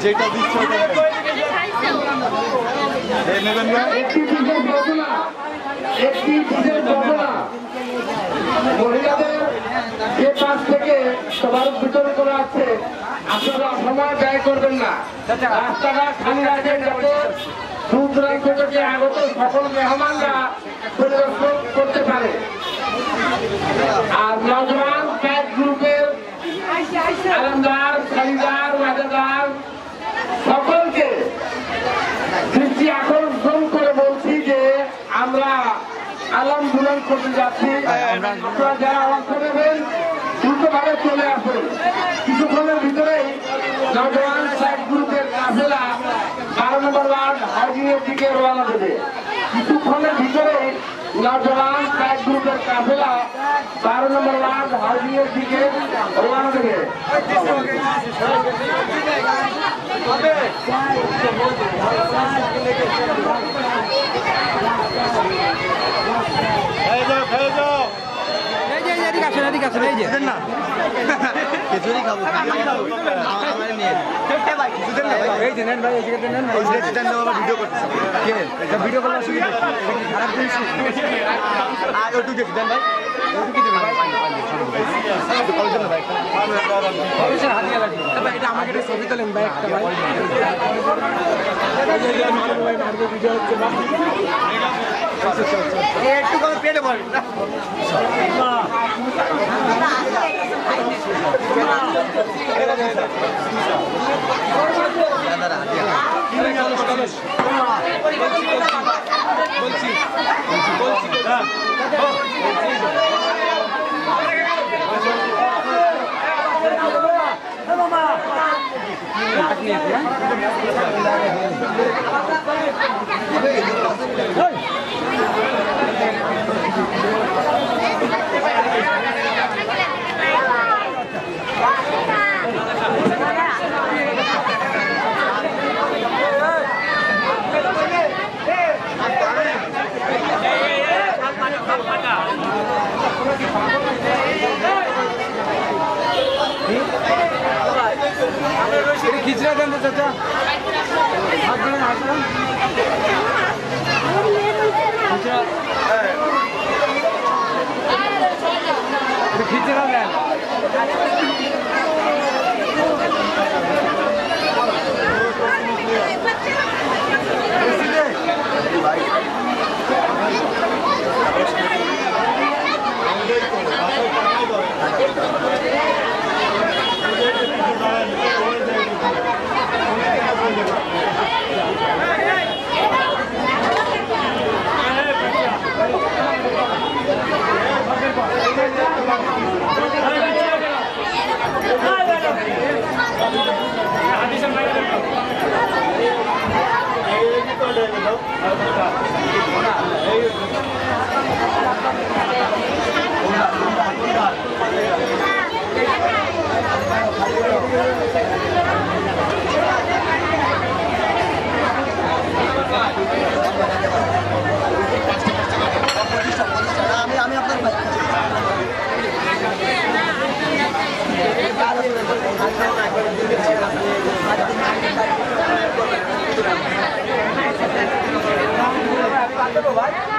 যেটা দিচ্ছে মহিলাদের যে পাশ থেকে সবার বিতরণ করা আছে আপনারা সময় ব্যয় করবেন না, রাস্তাটা খালি রাখবেন যাতে দূর দূরান্ত থেকে আগত সকল মেহমানরা পরিদর্শন করতে পারে। আর নজওয়ান ক্যাট গ্রুপের আলমদার, খরিদার, ওয়াদাদার সকলকে দৃষ্টি আকর্ষণ করে বলছি যে আমরা আলাম বুলন করতে যাচ্ছি। আপনারা যারা অংশ নেবেন দ্রুতভাবে চলে আসুন। কিছুক্ষণের ভিতরেই নজওয়ান ক্যাট গ্রুপের কাফেলা 12 নম্বর ওয়ার্ড হাজির দিকে রওনা দেবে। কিছুক্ষণের ভিতরেই নজওয়ান ক্যাট গ্রুপের কাফেলা 12 নম্বর ওয়ার্ড হাজির দিকে রওনা দেবে। ভিডিও করার সুবিধা এটা আমাকে ছবি তোলেন ভাই একটা ভাই একটু করে পেটে পড়ে खिचड़ा दें तो चाचा हाथ में खिचड़ा दें भाई